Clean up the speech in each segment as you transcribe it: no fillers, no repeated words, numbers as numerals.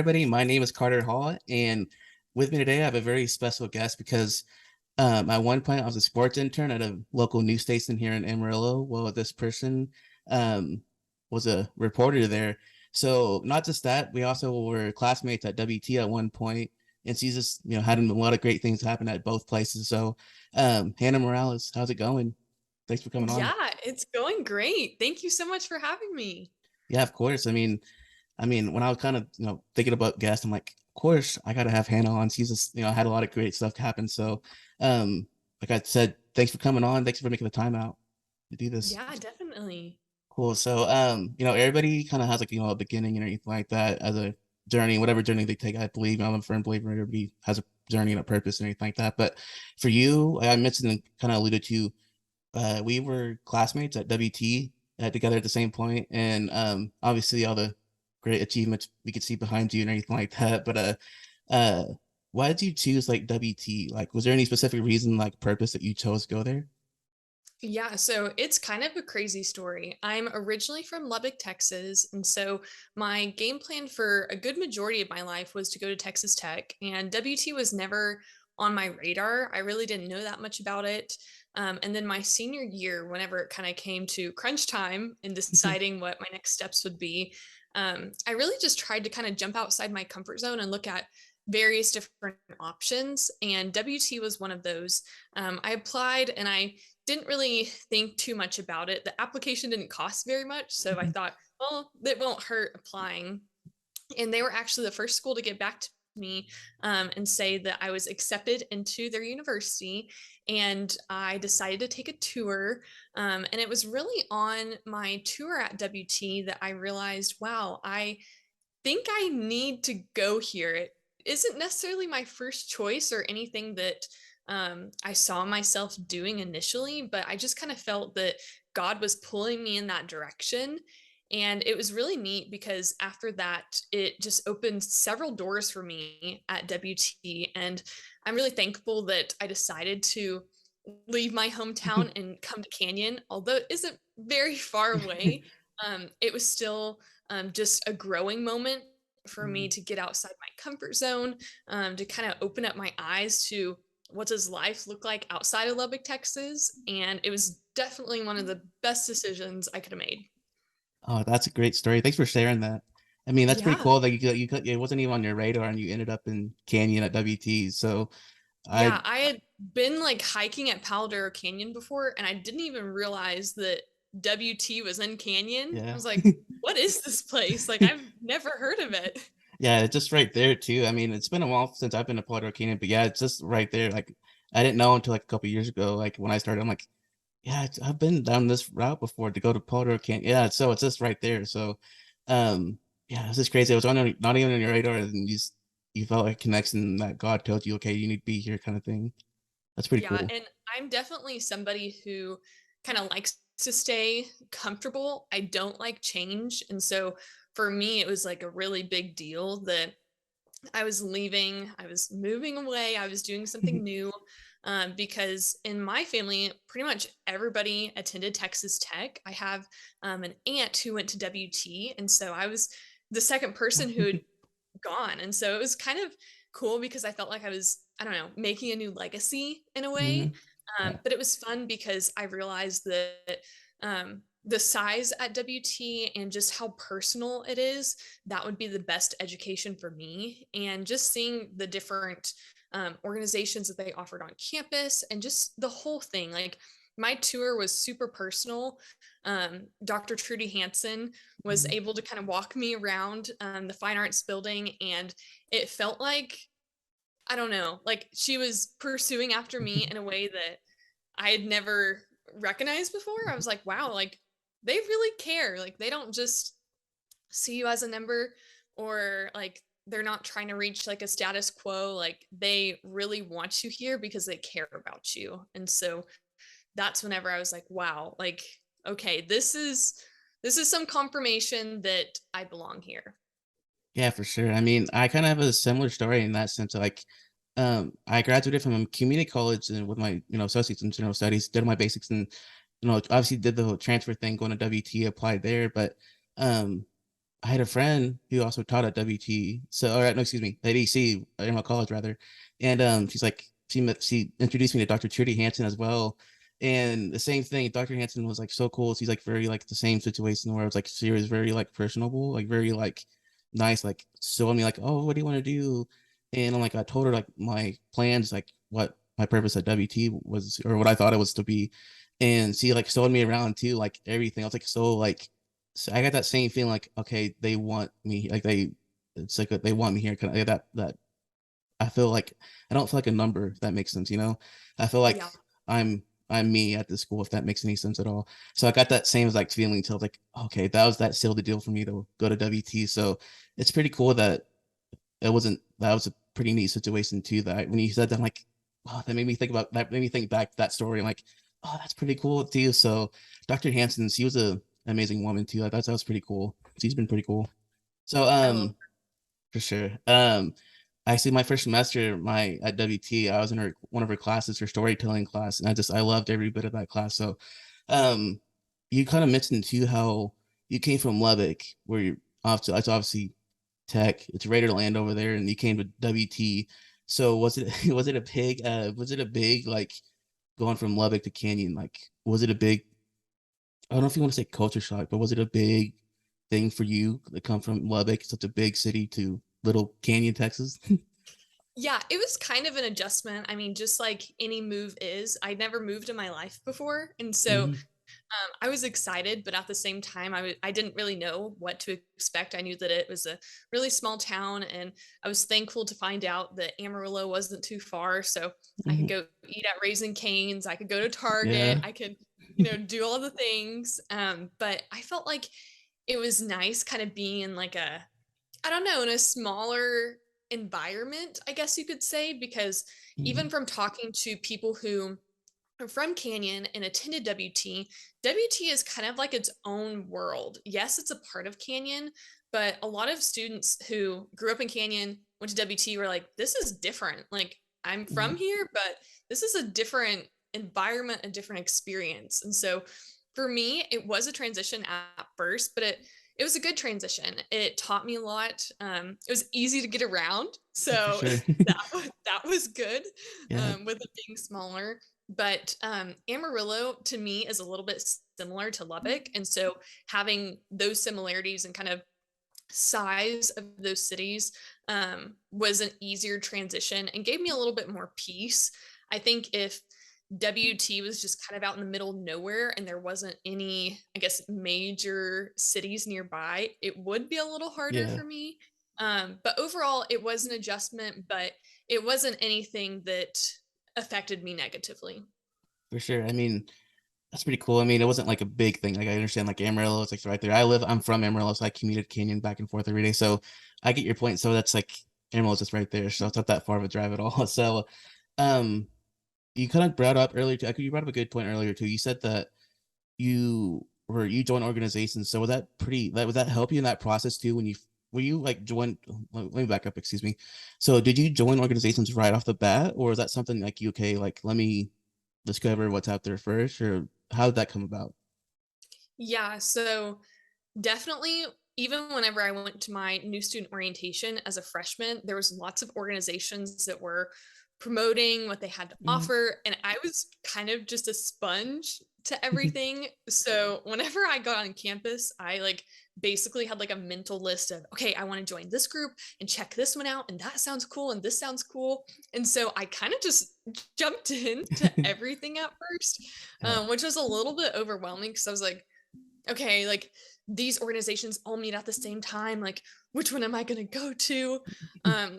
everybody. My name is Carter Hall, and with me today, I have a very special guest because at one point I was a sports intern at a local news station here in Amarillo. Well, this person um, was a reporter there. So not just that, we also were classmates at WT at one point, and she's just had a lot of great things happen at both places. So, Hannah Morales, how's it going? Thanks for coming on. Yeah, it's going great. Thank you so much for having me. Yeah, of course. I mean, when I was kind of, thinking about guests, I'm like, of course, I got to have Hannah on. She's just, had a lot of great stuff happen. So, um, like I said, thanks for coming on. Thanks for making the time out to do this. Yeah, definitely. Cool. So, everybody kind of has like, a beginning and anything like that as a journey, whatever journey they take. I believe I'm a firm believer everybody has a journey and a purpose and anything like that. But for you, like I mentioned and kind of alluded to, we were classmates at WT together at the same point, and obviously all the great achievements we could see behind you and everything like that. But uh, why did you choose like WT? Like, was there any specific reason, like purpose that you chose to go there? Yeah, so it's kind of a crazy story. I'm originally from Lubbock, Texas, and so my game plan for a good majority of my life was to go to Texas Tech, and WT was never on my radar. I really didn't know that much about it. And then my senior year, whenever it kind of came to crunch time and deciding what my next steps would be, I really just tried to kind of jump outside my comfort zone and look at various different options. And WT was one of those. I applied and I didn't really think too much about it. The application didn't cost very much. So I thought, well, it won't hurt applying. And they were actually the first school to get back to me and say that I was accepted into their university. And I decided to take a tour. And it was really on my tour at WT that I realized, wow, I think I need to go here. It isn't necessarily my first choice or anything that I saw myself doing initially, but I just kind of felt that God was pulling me in that direction. And it was really neat because after that, it just opened several doors for me at WT. And I'm really thankful that I decided to leave my hometown and come to Canyon, although it isn't very far away. It was still just a growing moment for me to get outside my comfort zone, to kind of open up my eyes to what does life look like outside of Lubbock, Texas. And it was definitely one of the best decisions I could have made. Oh, that's a great story. Thanks for sharing that. I mean, that's pretty Yeah. cool that it wasn't even on your radar and you ended up in Canyon at WT. So I Yeah, I had been like hiking at Paladero Canyon before, and I didn't even realize that WT was in Canyon. I yeah. was like, what is this place? Like, I've never heard of it. Yeah, it's just right there too. I mean, it's been a while since I've been to Puerto Rico, but yeah, it's just right there. Like, I didn't know until like a couple years ago. Like when I started, I'm like, yeah, I've been down this route before to go to Puerto Rico. Yeah, so it's just right there. So, yeah, it's just crazy. It was not even on your radar, and you felt like a connection that God told you, okay, you need to be here, kind of thing. That's pretty Yeah, cool. and I'm definitely somebody who kind of likes to stay comfortable. I don't like change. And so for me, it was like a really big deal that I was leaving, I was moving away, I was doing something new. Because in my family, pretty much everybody attended Texas Tech. I have an aunt who went to WT, and so I was the second person who had gone. And so it was kind of cool because I felt like I was, I don't know, making a new legacy in a Hmm. way. Yeah. But it was fun because I realized that the size at WT and just how personal it is, that would be the best education for me. And just seeing the different organizations that they offered on campus and just the whole thing. Like my tour was super personal. Dr. Trudy Hansen was Mhm. able to kind of walk me around the fine arts building, and it felt like, I don't know, like she was pursuing after me in a way that I had never recognized before. I was like, wow, like they really care. Like they don't just see you as a number, or like they're not trying to reach like a status quo. Like they really want you here because they care about you. And so that's whenever I was like, wow, like okay, this is some confirmation that I belong here. Yeah, for sure. I mean, I kind of have a similar story in that sense. Like, I graduated from a community college and with my, associates in general studies, did my basics and, obviously did the whole transfer thing, going to WT, applied there. But, um, I had a friend who also taught at WT. So, or no, excuse me, at AC, in my college rather. And she's like, she introduced me to Dr. Trudy Hansen as well. And the same thing, Dr. Hansen was like so cool. She's like very like the same situation where it was like she was very like personable, like very like nice, like showing me like, oh, what do you want to do? And I'm like, I told her like my plans, like what my purpose at WT was, or what I thought it was to be. And she like showed me around too, like everything. I was like so like so I got that same feeling like, okay, they want me, like it's like they want me here. Kind of that I feel like I don't feel like a number, if that makes sense, you know? I feel like Yeah. I'm me at the school, if that makes any sense at all. So I got that same like feeling until like, okay, that sealed the deal for me to go to WT. So it's pretty cool that that was a pretty neat situation too. That when you said that, I'm like, oh, that made me think back to that story. I'm like, oh, that's pretty cool too. So Dr. Hansen, she was a amazing woman too. I thought that was pretty cool. She's been pretty cool. So I love for sure. Actually, my first semester, my at WT, I was in one of her classes, her storytelling class, and I loved every bit of that class. So, um, you kind of mentioned too how you came from Lubbock, where you're obviously it's obviously tech, it's Raider land over there, and you came to WT. So was it was it a big like going from Lubbock to Canyon? Like, was it a big I don't know if you want to say culture shock, but was it a big thing for you to come from Lubbock, such a big city, to little Canyon, Texas? Yeah, it was kind of an adjustment. I mean, just like any move is, I'd never moved in my life before. And so Hmm. I was excited, but at the same time, I didn't really know what to expect. I knew that it was a really small town, and I was thankful to find out that Amarillo wasn't too far. So I could Hmm. go eat at Raising Cane's, I could go to Target, Yeah. I could, do all the things. But I felt like it was nice kind of being in like I don't know, in a smaller environment, I guess you could say, because even Hmm. from talking to people who are from Canyon and attended WT, WT is kind of like its own world. Yes, it's a part of Canyon, but a lot of students who grew up in Canyon, went to WT, were like, this is different. Like, I'm from Hmm. here, but this is a different environment, a different experience. And so for me, it was a transition at first, but it was a good transition. It taught me a lot. It was easy to get around, For so sure. that was good, Yeah. with it being smaller. But Amarillo to me is a little bit similar to Lubbock, and so having those similarities and kind of size of those cities was an easier transition and gave me a little bit more peace. I think if WT was just kind of out in the middle of nowhere and there wasn't any, I guess, major cities nearby, it would be a little harder Yeah. for me. But overall, it was an adjustment, but it wasn't anything that affected me negatively. For sure. I mean, that's pretty cool. I mean, it wasn't like a big thing. Like I understand like Amarillo, it's like right there. I'm from Amarillo, so I commuted Canyon back and forth every day. So I get your point. So that's like Amarillo's just right there. So it's not that far of a drive at all. So um you kind of brought up earlier too, you brought up a good point earlier too. You said that you joined organizations. So was that pretty that would that help you in that process too when you were you like join let me back up, excuse me. So did you join organizations right off the bat, or is that something like you okay, like let me discover what's out there first, or how did that come about? Yeah, so definitely, even whenever I went to my new student orientation as a freshman, there was lots of organizations that were promoting what they had to Mhm. offer, and I was kind of just a sponge to everything. So whenever I got on campus, I like basically had like a mental list of, okay, I want to join this group and check this one out, and that sounds cool, and this sounds cool. And so I kind of just jumped into everything at first, Yeah. which was a little bit overwhelming because I was like, okay, like these organizations all meet at the same time. Like, which one am I going to go to?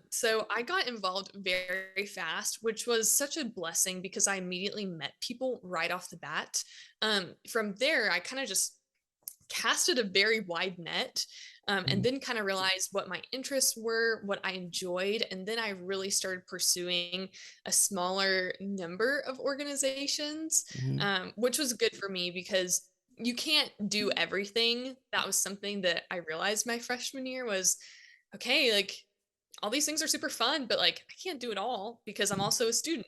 So I got involved very fast, which was such a blessing because I immediately met people right off the bat. From there, I kind of just casted a very wide net, and Mhm. then kind of realized what my interests were, what I enjoyed. And then I really started pursuing a smaller number of organizations, Mhm. which was good for me because you can't do everything. That was something that I realized my freshman year was, okay, like all these things are super fun, but like I can't do it all because I'm also a student.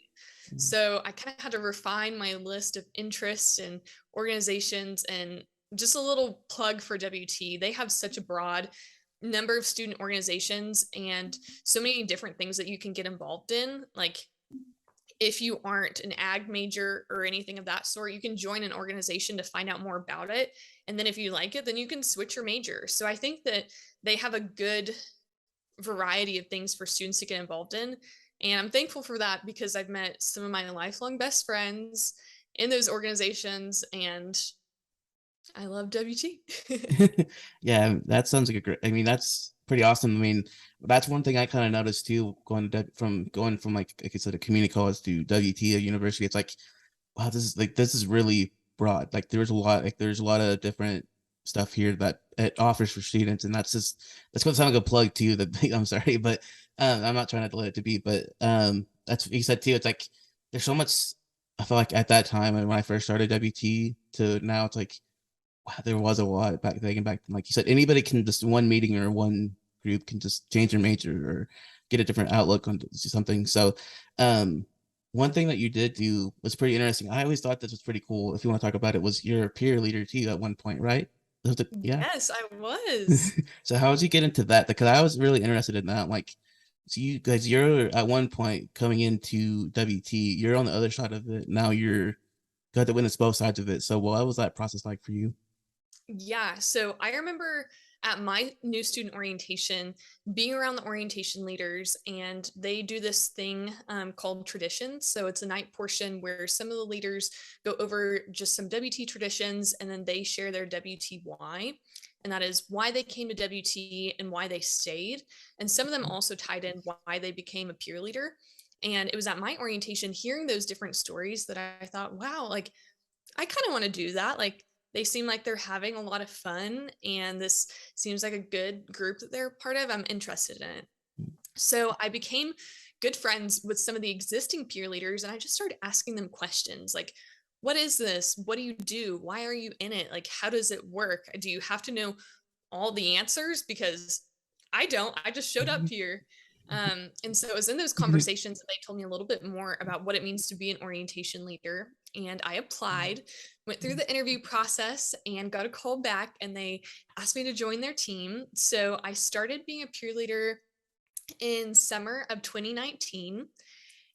Mhm. So I kind of had to refine my list of interests and organizations and just a little plug for WT. They have such a broad number of student organizations and so many different things that you can get involved in. Like if you aren't an ag major or anything of that sort, you can join an organization to find out more about it. And then if you like it, then you can switch your major. So I think that they have a good variety of things for students to get involved in. And I'm thankful for that because I've met some of my lifelong best friends in those organizations and I love WT. Yeah, that sounds like a great. I mean, that's pretty awesome. I mean, that's one thing I kind of noticed too, going from like I said, a community college to WT, a university. It's like, wow, this is really broad. Like there's a lot of different stuff here that it offers for students, and that's gonna sound like a plug to you. That I'm sorry, but I'm not trying to let it to be, but that's what you said too. It's like there's so much. I feel like at that time and when I first started WT to now, it's like wow, there was a lot back then. Back then, like you said, anybody can just one meeting or one group can just change their major or get a different outlook on something. So, um, one thing that you did do was pretty interesting. I always thought this was pretty cool. If you want to talk about it, was your peer leader too at one point, right? Yeah. Yes, I was. So how did you get into that? Because I was really interested in that. Like, so you guys, you're at one point coming into WT, you're on the other side of it. Now you're got to witness both sides of it. So what was that process like for you? Yeah. So I remember at my new student orientation being around the orientation leaders, and they do this thing called traditions. So it's a night portion where some of the leaders go over just some WT traditions and then they share their WTY. And that is why they came to WT and why they stayed. And some of them also tied in why they became a peer leader. And it was at my orientation hearing those different stories that I thought, wow, like I kind of want to do that. Like they seem like they're having a lot of fun and this seems like a good group that they're part of. I'm interested in it. So I became good friends with some of the existing peer leaders and I just started asking them questions like, what is this? What do you do? Why are you in it? Like, how does it work? Do you have to know all the answers? Because I don't. I just showed up here. And so it was in those conversations that they told me a little bit more about what it means to be an orientation leader. And I applied, went through the interview process, and got a call back. And they asked me to join their team. So I started being a peer leader in summer of 2019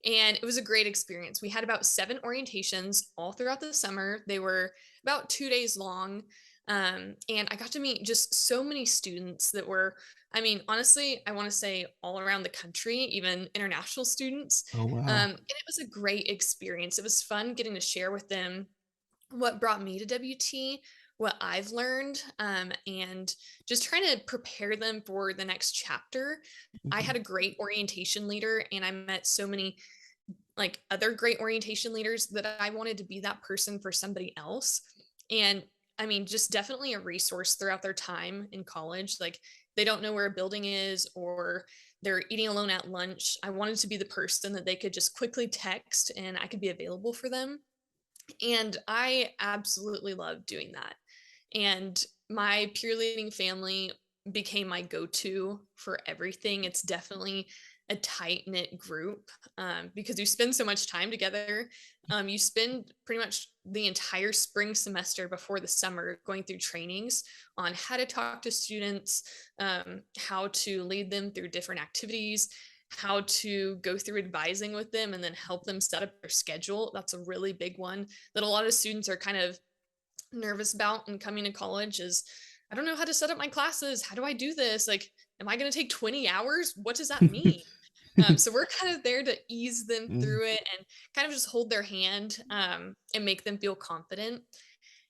and it was a great experience. We had about 7 orientations all throughout the summer. They were about 2 days long. And I got to meet just so many students that were, I mean, honestly, I want to say all around the country, even international students. Oh And wow. it was a great experience. It was fun getting to share with them what brought me to WT, what I've learned, and just trying to prepare them for the next chapter. I had a great orientation leader, and I met so many like other great orientation leaders that I wanted to be that person for somebody else. And I mean, just definitely a resource throughout their time in college. Like they don't know where a building is or they're eating alone at lunch. I wanted to be the person that they could just quickly text and I could be available for them. And I absolutely love doing that. And my peer leading family became my go to for everything. It's definitely a tight knit group because you spend so much time together. You spend pretty much the entire spring semester before the summer going through trainings on how to talk to students, how to lead them through different activities, how to go through advising with them and then help them set up their schedule. That's a really big one that a lot of students are kind of nervous about in coming to college is I don't know how to set up my classes. How do I do this? Like, am I going to take 20 hours? What does that mean? So we're kind of there to ease them through it and kind of just hold their hand and make them feel confident.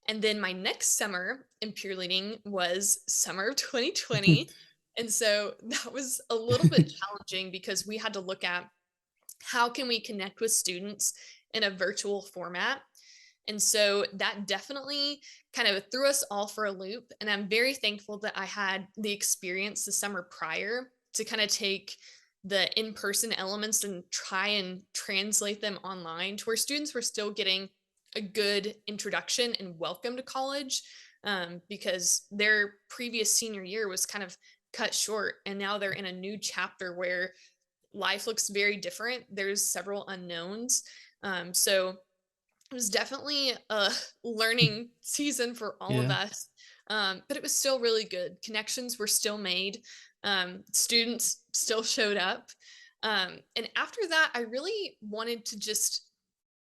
And then my next summer in peer leading was summer of 2020. And so that was a little bit challenging because we had to look at how can we connect with students in a virtual format. And so that definitely kind of threw us all for a loop. And I'm very thankful that I had the experience the summer prior to kind of take the in person elements and try and translate them online to where students were still getting a good introduction and welcome to college because their previous senior year was kind of cut short. And now they're in a new chapter where life looks very different. There's several unknowns. So It was definitely a learning season for all of Yeah. us, but it was still really good. Connections were still made. Students still showed up. And after that, I really wanted to just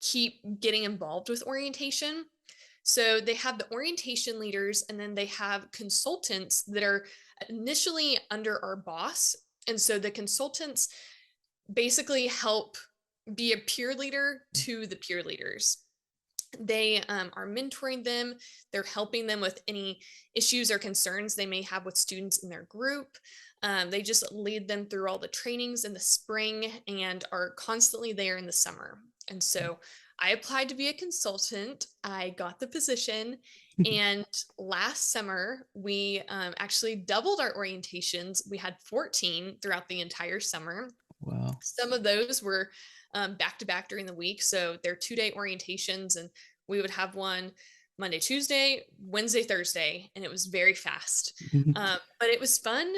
keep getting involved with orientation. So they have the orientation leaders, and then they have consultants that are initially under our boss. And so the consultants basically help be a peer leader to the peer leaders. They are mentoring them. They're helping them with any issues or concerns they may have with students in their group. They just lead them through all the trainings in the spring and are constantly there in the summer. And so I applied to be a consultant. I got the position. And last summer, we actually doubled our orientations. We had 14 throughout the entire summer. Wow. Some of those were back to back during the week. So they're 2 day orientations, and we would have one Monday, Tuesday, Wednesday, Thursday, and it was very fast. But it was fun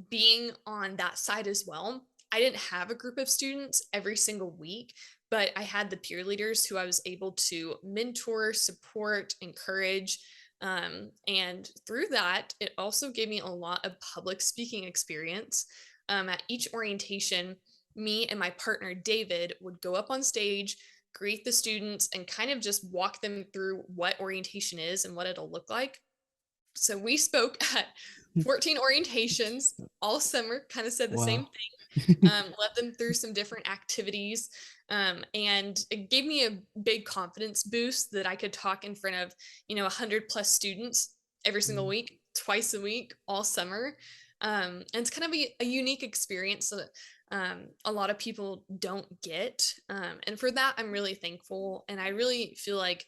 being on that side as well. I didn't have a group of students every single week, but I had the peer leaders who I was able to mentor, support, encourage. And through that, it also gave me a lot of public speaking experience. At each orientation, me and my partner David would go up on stage, greet the students, and kind of just walk them through what orientation is and what it'll look like. So we spoke at 14 orientations all summer, kind of said the same Wow. thing, led them through some different activities. And it gave me a big confidence boost that I could talk in front of, 100 plus students every single Mm, week, twice a week, all summer. And it's kind of a unique experience that a lot of people don't get. And for that, I'm really thankful. And I really feel like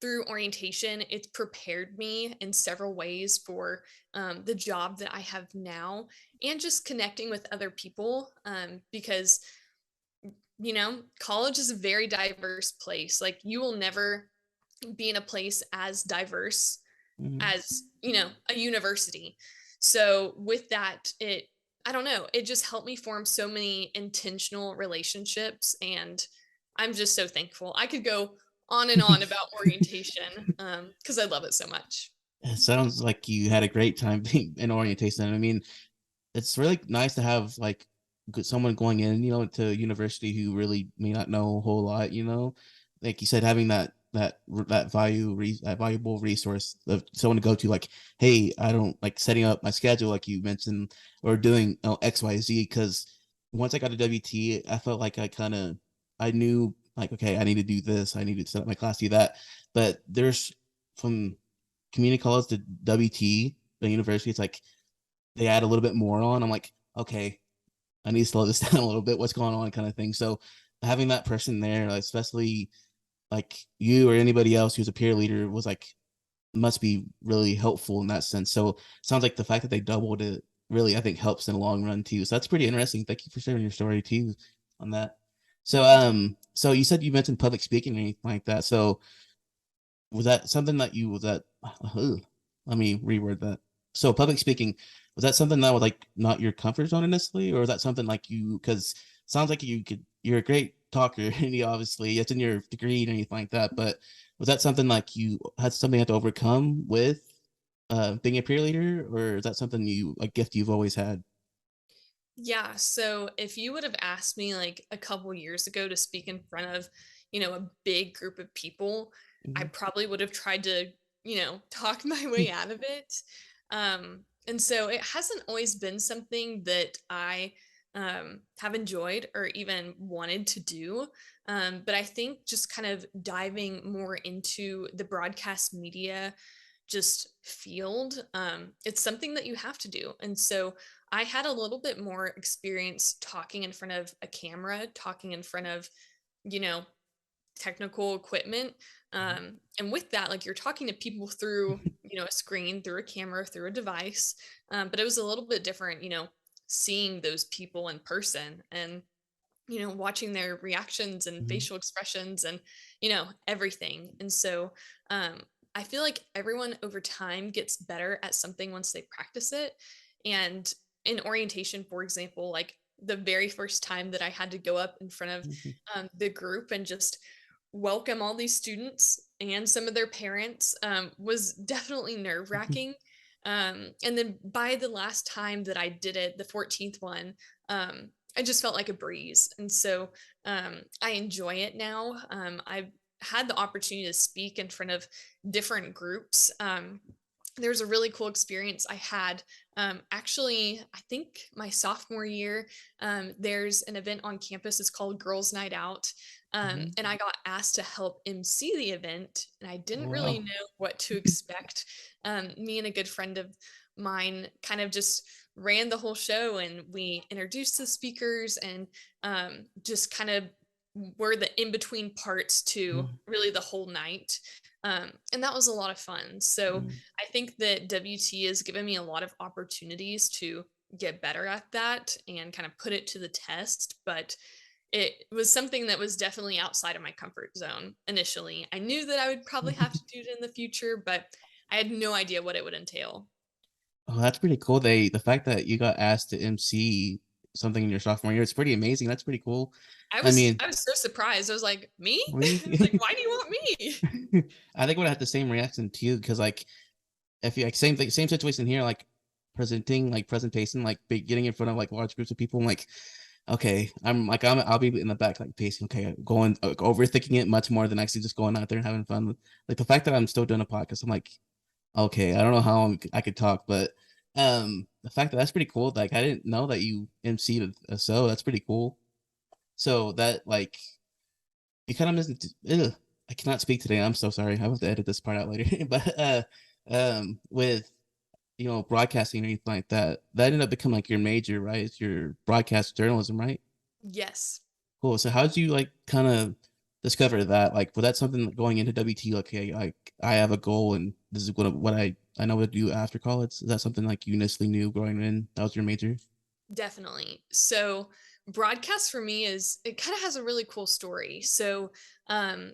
through orientation, it's prepared me in several ways for the job that I have now and just connecting with other people because, college is a very diverse place. Like, you will never be in a place as diverse mm, as, a university. So, with that, I don't know, it just helped me form so many intentional relationships. And I'm just so thankful. I could go on and on about orientation because I love it so much. It sounds like you had a great time being in orientation. I mean, it's really nice to have like someone going in, to university who really may not know a whole lot, like you said, having that valuable resource of someone to go to, like, hey, I don't like setting up my schedule, like you mentioned, or doing XYZ. Because once I got to WT, I felt like I knew, like, okay, I need to do this, I need to set up my class, do that. But there's from community college to WT, the university, it's like they add a little bit more on. I'm like, okay, I need to slow this down a little bit. What's going on, kind of thing. So having that person there, like, especially like you or anybody else who's a peer leader, was like must be really helpful in that sense. So sounds like the fact that they doubled it really, I think, helps in the long run too. So that's pretty interesting. Thank you for sharing your story too on that. So you said you mentioned public speaking or anything like that. So was that something that you was that let me reword that. So public speaking, was that something that was like not your comfort zone initially, or is that something like you, because sounds like you're a great talker and you obviously it's in your degree and anything like that, but was that something like you had something you had to overcome with being a peer leader, or is that something you a gift you've always had? Yeah, so if you would have asked me like a couple years ago to speak in front of, a big group of people, I Mhm, probably would have tried to, talk my way out of it. And so it hasn't always been something that I have enjoyed or even wanted to do. But I think just kind of diving more into the broadcast media just field, it's something that you have to do. And so I had a little bit more experience talking in front of a camera, talking in front of, you know, technical equipment. And with that, like, you're talking to people through, a screen, through a camera, through a device. But it was a little bit different, seeing those people in person and, watching their reactions and mhm, facial expressions and, everything. And so um, I feel like everyone over time gets better at something once they practice it. And in orientation, for example, like the very first time that I had to go up in front of mhm, the group and just welcome all these students and some of their parents was definitely nerve wracking. And then by the last time that I did it, the 14th one, I just felt like a breeze. And so I enjoy it now. I've had the opportunity to speak in front of different groups. There was a really cool experience I had. Actually, I think my sophomore year, there's an event on campus. It's called Girls Night Out. Mhm. And I got asked to help MC the event, and I Oh didn't really wow. know what to expect. Me and a good friend of mine kind of just ran the whole show, and we introduced the speakers and just kind of were the in between parts to Mhm. really the whole night. And that was a lot of fun. So Mhm. I think that WT has given me a lot of opportunities to get better at that and kind of put it to the test. But it was something that was definitely outside of my comfort zone initially. I knew that I would probably have to do it in the future, but I had no idea what it would entail. Oh, that's pretty cool. The fact that you got asked to MC something in your sophomore year, it's pretty amazing. That's pretty cool. I mean, I was so surprised. I was like, "Me?" were you? It's like, "Why do you want me?" I think I would have the same reaction to you because like if you like same thing, same situation here, like presenting, like presentation, like getting in front of like large groups of people. I'm like, okay, I'll be in the back like pacing, okay, going overthinking it much more than actually just going out there and having fun. Like the fact that I'm still doing a podcast, I'm like, okay, I don't know how I could talk, but the fact that that's pretty cool. Like I didn't know that you MC'd a show. That's pretty cool. So that like you kind of missed. Ugh, I cannot speak today. I'm so sorry. I have to edit this part out later. But with broadcasting or anything like that, that ended up becoming like your major, right? It's your broadcast journalism, right? Yes. Cool. So how did you like kind of discover that? Like, was that something that going into WT? Like, okay, I have a goal, and this is what I know what to do after college. Is that something like you initially knew growing in? That was your major. Definitely. So broadcast for me is it kind of has a really cool story. So um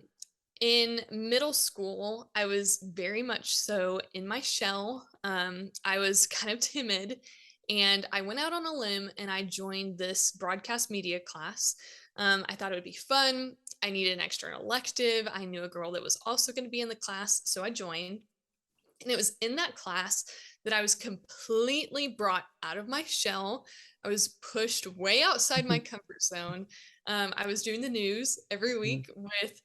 in middle school, I was very much so in my shell. I was kind of timid, and I went out on a limb and I joined this broadcast media class. I thought it would be fun. I needed an extra elective. I knew a girl that was also going to be in the class, so I joined. And it was in that class that I was completely brought out of my shell. I was pushed way outside my comfort zone. I was doing the news every week with,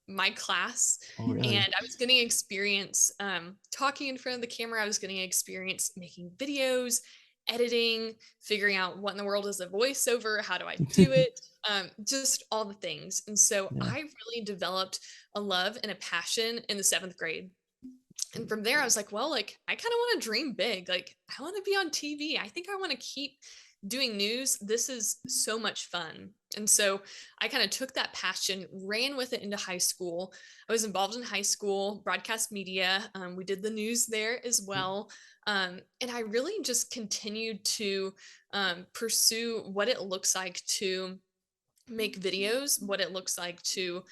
my class, Oh, and really? I was getting experience talking in front of the camera. I was getting experience making videos, editing, figuring out what in the world is a voiceover, how do I do it, just all the things. And so Yeah. I really developed a love and a passion in the seventh grade. And from there I was like, well, like I kind of want to dream big. Like I want to be on TV. I think I want to keep doing news. This is so much fun. And so I kind of took that passion, ran with it into high school. I was involved in high school broadcast media. We did the news there as well. And I really just continued to pursue what it looks like to make videos, what it looks like to,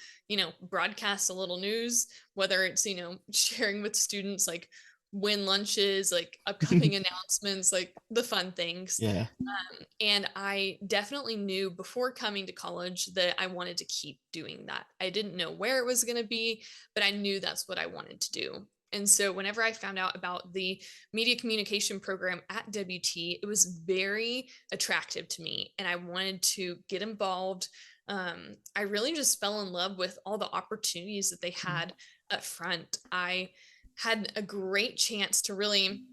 broadcast a little news, whether it's, sharing with students like win lunches, like upcoming announcements, like the fun things. Yeah. And I definitely knew before coming to college that I wanted to keep doing that. I didn't know where it was going to be, but I knew that's what I wanted to do. And so whenever I found out about the media communication program at WT, it was very attractive to me and I wanted to get involved. I really just fell in love with all the opportunities that they had up front. I had a great chance to really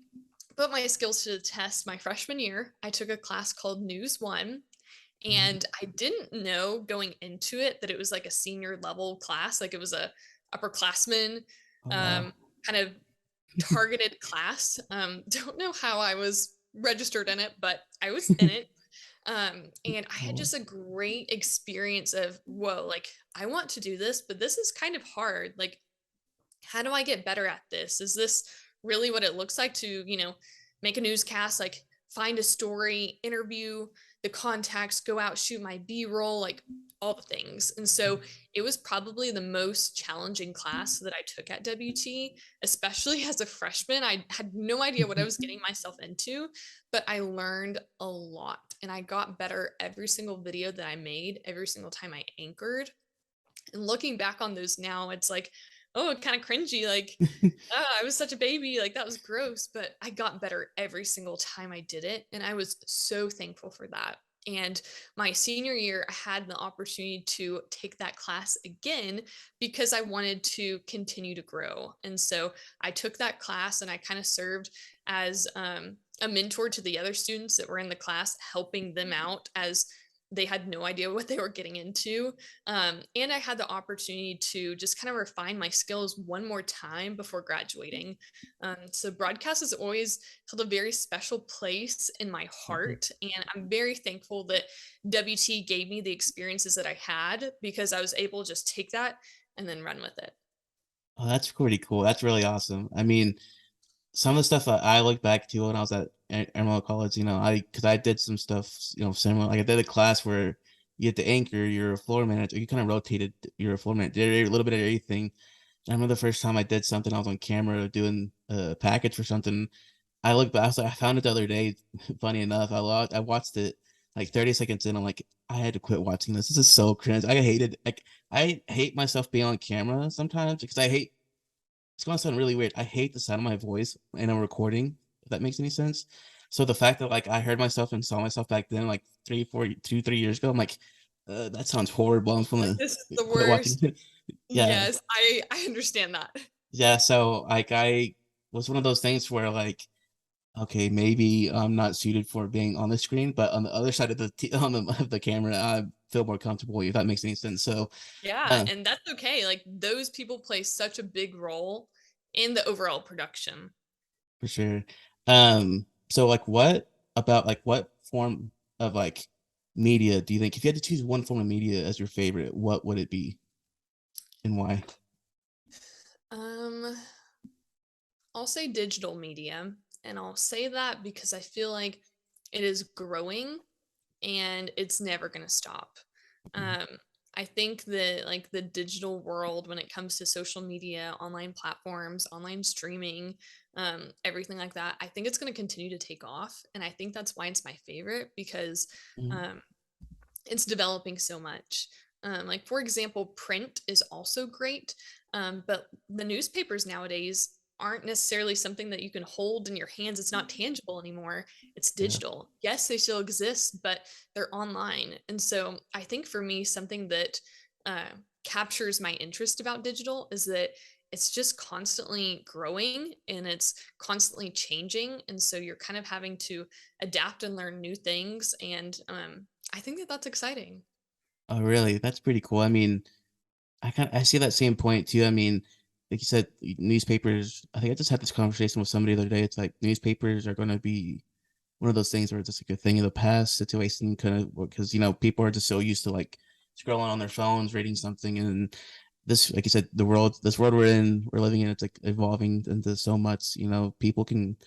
put my skills to the test my freshman year. I took a class called News One, and I didn't know going into it that it was like a senior level class, like it was a upperclassman Oh wow. um, kind of targeted class. Don't know how I was registered in it, but I was in it. And I had Oh, just a great experience of, whoa, like I want to do this, but this is kind of hard. Like how do I get better at this? Is this really what it looks like to, make a newscast, like find a story, interview the contacts, go out, shoot my B roll, like all the things. And so it was probably the most challenging class that I took at WT, especially as a freshman. I had no idea what I was getting myself into, but I learned a lot and I got better every single video that I made, every single time I anchored. And looking back on those now, it's like, oh, kind of cringy. Like, oh, I was such a baby. Like, that was gross. But I got better every single time I did it. And I was so thankful for that. And my senior year, I had the opportunity to take that class again because I wanted to continue to grow. And so I took that class and I kind of served as a mentor to the other students that were in the class, helping them out as they had no idea what they were getting into. And I had the opportunity to just kind of refine my skills one more time before graduating. So broadcast has always held a very special place in my heart. And I'm very thankful that WT gave me the experiences that I had because I was able to just take that and then run with it. Oh, that's pretty cool. That's really awesome. I mean, some of the stuff I look back to when I was at Amarillo College, because I did some stuff, similar. Like I did a class where you had to anchor, you're a floor manager, you kind of rotated, you're a floor manager, did a little bit of everything. I remember the first time I did something, I was on camera doing a package for something. I looked back, I found it the other day. Funny enough, I watched it like 30 seconds in. I'm like, I had to quit watching this. This is so cringe. I hate myself being on camera sometimes because it's going to sound really weird. I hate the sound of my voice in a recording, if that makes any sense. So the fact that like I heard myself and saw myself back then, like 3 years ago, I'm like, that sounds horrible. I'm Like, gonna this is the quit watching. worst. Yeah, Yes, I understand that. yeah. So like I was one of those things where like, okay, maybe I'm not suited for being on the screen, but on the other side of on the of the camera, I feel more comfortable. If that makes any sense. So, Yeah, uh, and that's okay. Like, those people play such a big role in the overall production. for sure. So like what form of like media do you think if you had to choose one form of media as your favorite, what would it be and why? Um, I'll say digital media, and I'll say that because I feel like it is growing and it's never going to stop. Mhm. Um, I think that like the digital world, when it comes to social media, online platforms, online streaming, everything like that, I think it's going to continue to take off, and I think that's why it's my favorite because Mhm. um, it's developing so much. Like for example, print is also great, but the newspapers nowadays aren't necessarily something that you can hold in your hands. It's not tangible anymore. It's Yeah. digital. Yes, they still exist, but they're online. And so I think for me, something that uh, captures my interest about digital is that it's just constantly growing and it's constantly changing. And so you're kind of having to adapt and learn new things. And I think that that's exciting. Oh, really? That's pretty cool. I mean, I see that same point too. I mean, like you said, newspapers. I think I just had this conversation with somebody the other day. It's like newspapers are going to be one of those things where it's just like a thing of the past situation, kind of because people are just so used to like scrolling on their phones, reading something, and this, like you said, this world we're living in, it's like evolving into so much. People can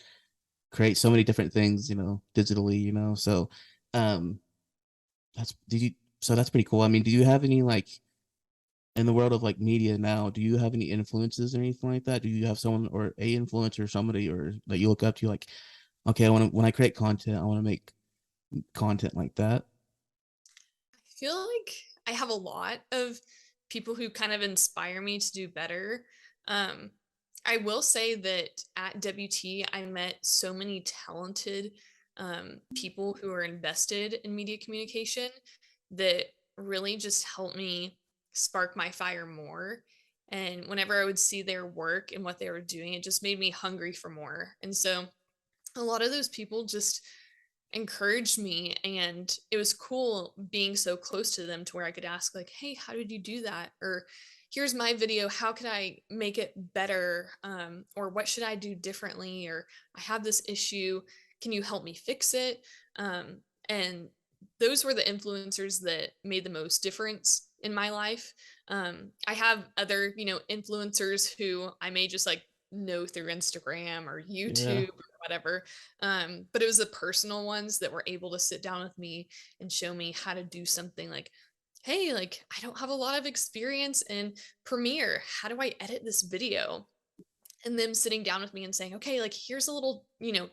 create so many different things, digitally. So, um, that's did you? So that's pretty cool. I mean, do you have any like in the world of like media now, do you have any influences or anything like that? Do you have someone or a influencer, somebody or that you look up to, like, okay, I want to when I create content, I want to make content like that? I feel like I have a lot of people who kind of inspire me to do better. Um, I will say that at WT, I met so many talented people who are invested in media communication that really just helped me spark my fire more. And whenever I would see their work and what they were doing, it just made me hungry for more. And so a lot of those people just encouraged me, and it was cool being so close to them to where I could ask like, hey, how did you do that? Or here's my video, how could I make it better? Or what should I do differently? Or I have this issue, can you help me fix it? And those were the influencers that made the most difference in my life. I have other influencers who I may just like know through Instagram or Yeah. YouTube or whatever. But it was the personal ones that were able to sit down with me and show me how to do something like, hey, like I don't have a lot of experience in Premiere. How do I edit this video? And them sitting down with me and saying, okay, like here's a little,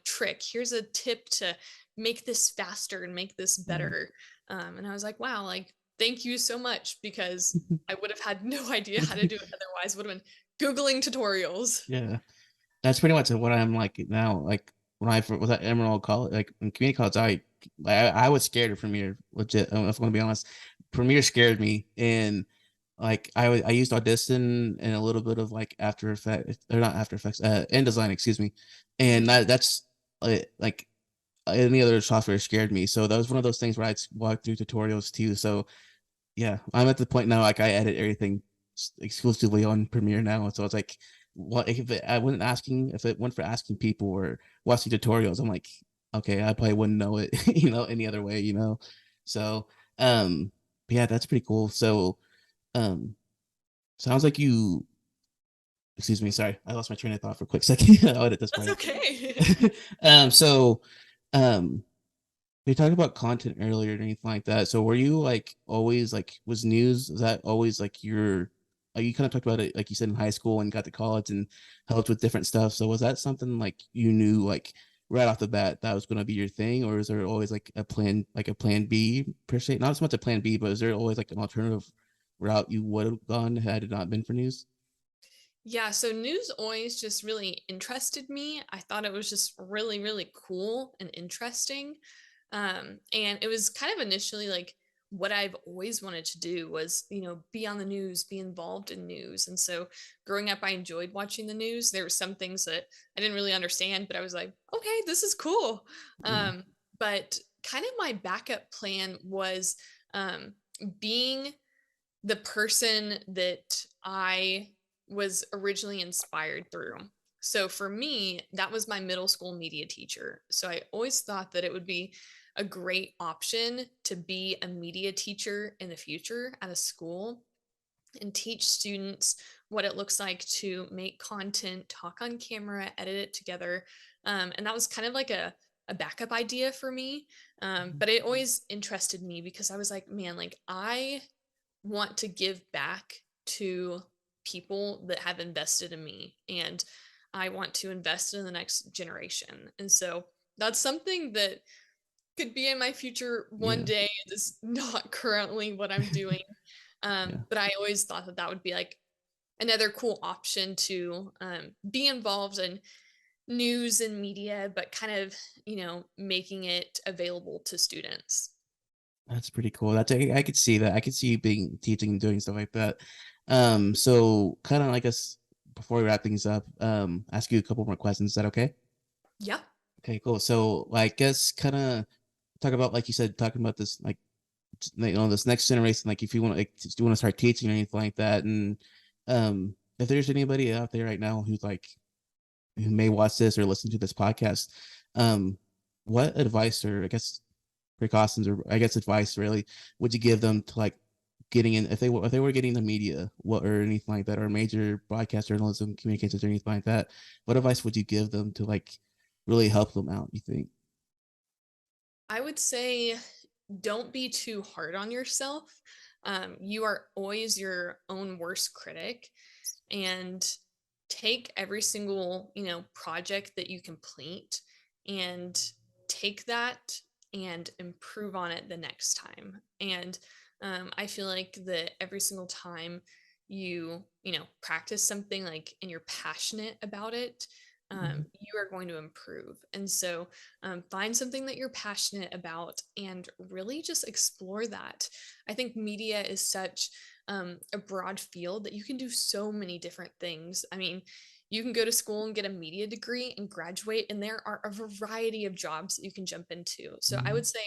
trick. Here's a tip to make this faster and make this Mhm. better. And I was like, wow, like thank you so much because I would have had no idea how to do it otherwise. Would have been Googling tutorials. Yeah, that's pretty much what I'm like now. Like when I was at Emerald College, like in community college, I was scared of Premiere. Legit, if I'm gonna be honest, Premiere scared me, and like I used Audition and a little bit of like After Effects, or not After Effects, InDesign, excuse me, and Mhm. that's like any other software scared me. So that was one of those things where I walked through tutorials too. So yeah, I'm at the point now like I edit everything exclusively on Premiere now. So it's like, what if I wasn't asking, if it went for asking people or watching tutorials, I'm like, okay, I probably wouldn't know it, any other way, So, yeah, that's pretty cool. So, um, sounds like you, excuse me, sorry, I lost my train of thought for a quick second. I'll edit this part That's out. okay. So, um, we talked about content earlier and anything like that. So were you like always like, was news, is that always like your, like you kind of talked about it like you said in high school and got to college and helped with different stuff. So was that something like you knew like right off the bat that was going to be your thing, or is there always like a plan B per se? Not so much a plan B, but is there always like an alternative route you would have gone had it not been for news? Yeah, so news always just really interested me. I thought it was just really, really cool and interesting. And it was kind of initially like what I've always wanted to do was, be on the news, be involved in news. And so growing up, I enjoyed watching the news. There were some things that I didn't really understand, but I was like, okay, this is cool. Yeah, But kind of my backup plan was um, being the person that I was originally inspired through. So for me, that was my middle school media teacher. So I always thought that it would be a great option to be a media teacher in the future at a school and teach students what it looks like to make content, talk on camera, edit it together. And that was kind of like a backup idea for me. But it always interested me because I was like, man, like I want to give back to people that have invested in me and I want to invest in the next generation. And so that's something that could be in my future one yeah, day. It is not currently what I'm doing. yeah. But I always thought that that would be like another cool option to be involved in news and media, but kind of, making it available to students. That's pretty cool. I could see that. I could see you being teaching and doing stuff like that. So kind of like us before we wrap things up, ask you a couple more questions. Is that okay? Yeah. Okay, cool. So I guess kind of talk about like you said, talking about this like this next generation. Like if you want to like, do you want to start teaching or anything like that, and if there's anybody out there right now who's like who may watch this or listen to this podcast, um, what advice or I guess precautions or I guess advice really would you give them to like getting in if they were getting the media what or anything like that or major broadcast journalism communications or anything like that, what advice would you give them to like really help them out, you think? I would say don't be too hard on yourself. You are always your own worst critic, and take every single project that you complete and take that and improve on it the next time. And I feel like that every single time you practice something like and you're passionate about it, Mhm. you are going to improve. And so find something that you're passionate about and really just explore that. I think media is such a broad field that you can do so many different things. I mean, you can go to school and get a media degree and graduate, and there are a variety of jobs that you can jump into. So I Mhm. would say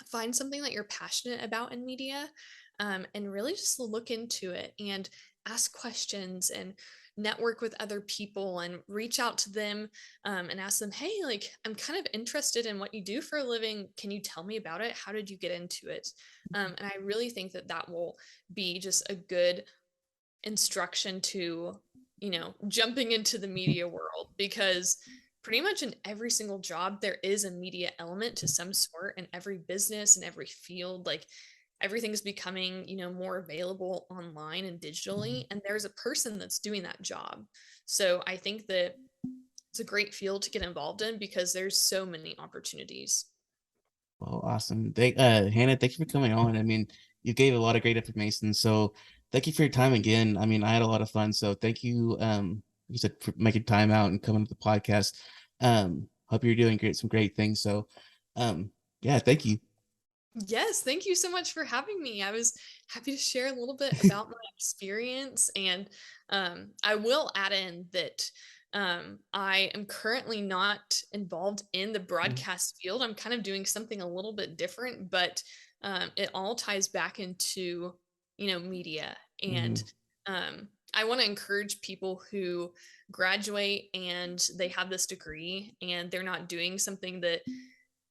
find something that you're passionate about in media, and really just look into it and ask questions and network with other people and reach out to them, and ask them, hey, like I'm kind of interested in what you do for a living, can you tell me about it, how did you get into it? And I really think that that will be just a good instruction to, jumping into the media world, because pretty much in every single job there is a media element to some sort, in every business and every field. Like everything's becoming, more available online and digitally, and there's a person that's doing that job. So I think that it's a great field to get involved in because there's so many opportunities. Well, awesome. Hannah, thank you for coming on. I mean, you gave a lot of great information. So thank you for your time again. I mean, I had a lot of fun. So thank you. You said for making time out and coming to the podcast. Hope you're doing great, some great things. So, um, yeah, thank you. Yes, thank you so much for having me. I was happy to share a little bit about my experience. And I will add in that I am currently not involved in the broadcast field. I'm kind of doing something a little bit different, but it all ties back into, media. And Mm-hmm. I want to encourage people who graduate and they have this degree and they're not doing something that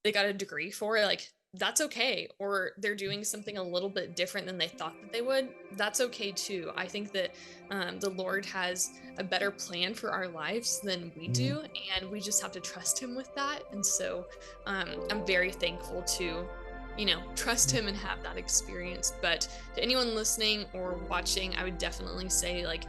they got a degree for, like, that's okay. Or they're doing something a little bit different than they thought that they would. That's okay too. I think that the Lord has a better plan for our lives than we Mm-hmm. do, and we just have to trust Him with that. And so I'm very thankful to, trust Him and have that experience. But to anyone listening or watching, I would definitely say, like,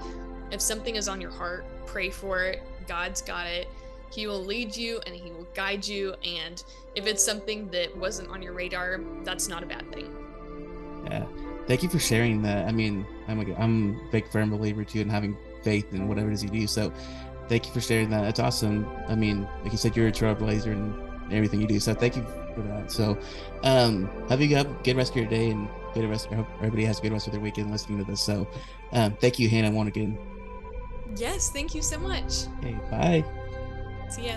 if something is on your heart, pray for it. God's got it. He will lead you and He will guide you. And if it's something that wasn't on your radar, that's not a bad thing. Yeah. Thank you for sharing that. I mean, I'm a big firm believer too in having faith in whatever it is you do. So thank you for sharing that. That's awesome. I mean, like you said, you're a trailblazer in everything you do. So thank you for that. So have you have a good rest of your day and good rest. I hope everybody has a good rest of their weekend listening to this. So thank you, Hannah, one again. Yes, thank you so much. Okay, bye. See ya.